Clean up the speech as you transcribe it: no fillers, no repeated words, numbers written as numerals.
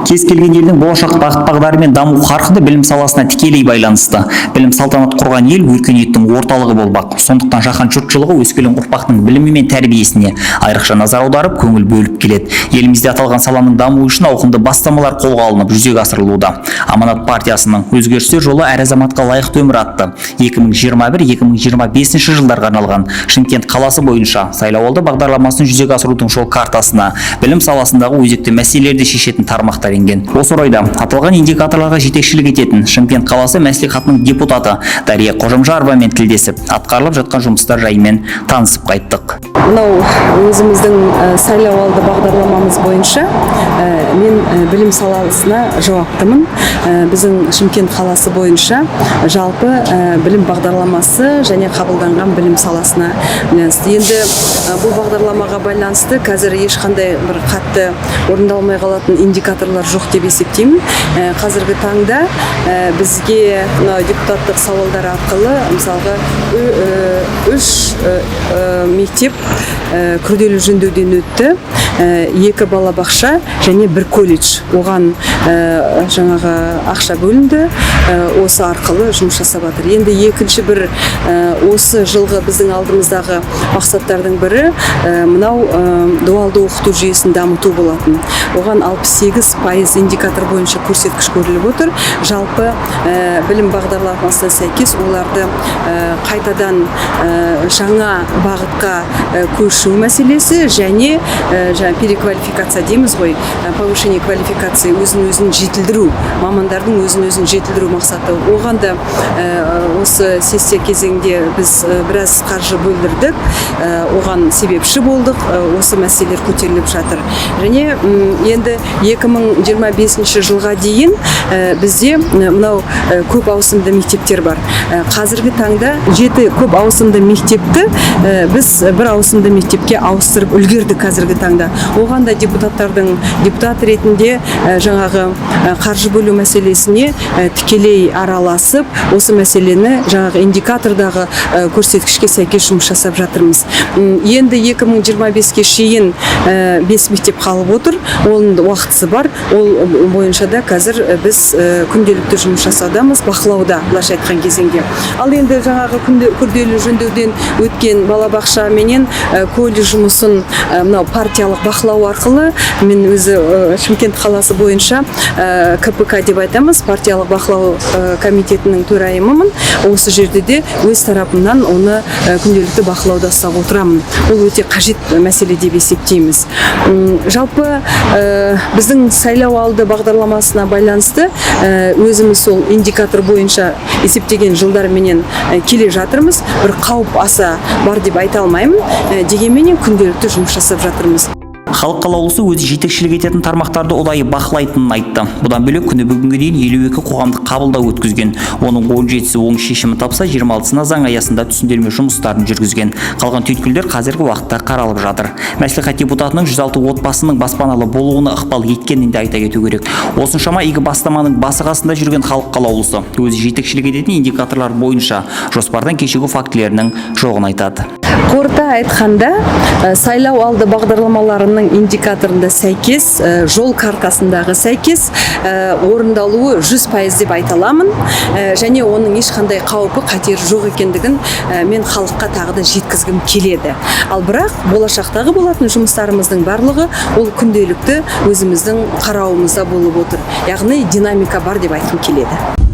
Кез келген елдің болашақ бағыт-бағдары мен даму қарқыны білім саласына тікелей байланысты. Білім салтанат құрған ел өркениеттің орталығы болмақ. Сондықтан жаһан жұртшылығы өскелең ұрпақтың білімі мен тәрбиесіне айрықша назар аударып, көңіл бөліп келеді. Елімізде аталған саланың дамуы үшін ауқымды бастамалар қолға алынып, жүзеге асырылуда. Аманат партиясының өзгерістер жолы әр азаматқа лайықты өмір атты 2021-2025 жылдарға арналған Шымкент қаласы бойынша сайлауалды бағдарламасын жүзеге асырудың жол картасына білім саласындағы өзекті мәселелерді шешетін тармақтар енген. Осы орайда аталған индикаторларға жетекшілік ететін Шымкент қаласы мәслихатының депутаты Дария Қожамжаровамен тілдесіп, атқарылып жатқан жұмыстар жайымен танысып қайттық. Мынау өзіміздің сайлауалды бағдарламамыз бойынша мен білім саласына жауаптымын. Біздің Шымкент қаласы бойынша жалпы білім бағдарламасы және қабылданған білім саласына байланысты. Енді бұл бағдарламаға байланысты қазір ешқандай бір қатты орындалмай қалатын индикаторлар жоқ деп есептеймін. Қазіргі таңда бізге депутаттық сауалдар арқылы мысалға 3 мектеп күрделі жөндеуден өтті, 2 балабақша және 1 колледж. Оған жаңағы ақша бөлінді, осы арқылы жұмыс жасап жатыр. Енді екінші бір осы жылғы біздің алдымыздағы мақсаттардың бірі мынау дуалды оқыту жүйесін дамыту болатын. Оған 68% индикатор бойынша көрсеткіш көріліп отыр. Жалпы білім бағдарламасына сәйкес оларды қайтадан жаңа бағытқа көшу мәселесі және переквалификация дейміз ғой, повышение квалификации, өзін-өзін жетілдіру, мамандардың өзін-өзін жетілдіру мақсаты. Оған да осы сессия кезеңде біз біраз қаржы бөлдірдік, оған себепші болдық, осы мәселелер көтеріліп жатыр. Және енді 2025 жылға дейін бізде мынау көп ауысымды мектептер бар. Қазіргі таңда 7 көп ауысымды мектепті біз бір ауысымды мектепке ауыстырып үлгерді қазіргі таңда. Оған да депутат ретінде жаңағы қаржы бөлу мәселесіне тікелей араласып, осы мәселені жаңағы индикатордағы көрсеткішке сәйкес жұмыс жасап жатырмыз. Енді 2025-ке шейін 5 мектеп қалып отыр, оның уақытысы бар. Ол бойынша да қазір біз күнделікті жұмыс жасаудамыз, бақылауда, былайша айтқан кезеңде. Ал енді жаңағы күрделі жөндеуден өткен балабақша менен колледж жұмысын мынау партиялық бақылау арқылы мен өзі Шымкент қаласы бойынша КПК деп айтамыз, партиялық бақылау комитетінің төрайымымын. Осы жерде де өз тарапымнан оны күнделікті бақылауда ұстап отырамын. Ол өте қажет мәселе деп есептейміз. Жалпы біздің сайлауалды бағдарламасына байланысты өзіміз сол индикатор бойынша есептеген жылдарменен келе жатырмыз. Бір қауіп аса бар деп айта алмаймын, дегенменен күнделікті жұмыс жасап жатырмыз. Халық қалаулысы өзі жетекшілік ететін тармақтарды ұдайы бақылайтынын айтты. Бұдан бөлек күні бүгінге дейін 52 қоғамдық қабылдау өткізген. Оның 17-сі оң шешімі тапса, 26-сына заң аясында түсіндірме жұмыстарын жүргізген. Қалған түйткілдер қазіргі уақытта қаралып жатыр. Мәслихат депутатының 106 отбасының баспаналы болуына ықпал еткенін де айта кету керек. Осыншама игі бастаманың басы-қасында жүрген халық қалаулысы өзі жетекшілік ететін индикаторлар бойынша жоспардан кешігу фактілерінің жоғын айтады. Қорыта айтқанда, сайлау алды бағдарламаларының индикаторында сәйкес, жол картасындағы сәйкес орындалуы 100% деп айта аламын, және оның ешқандай қаупі қатері жоқ екендігін мен халыққа тағы да жеткізгім келеді. Ал бірақ болашақтағы болатын жұмыстарымыздың барлығы ол күнделікті өзіміздің қарауымызда болып отыр. Яғни динамика бар деп айтқым келеді.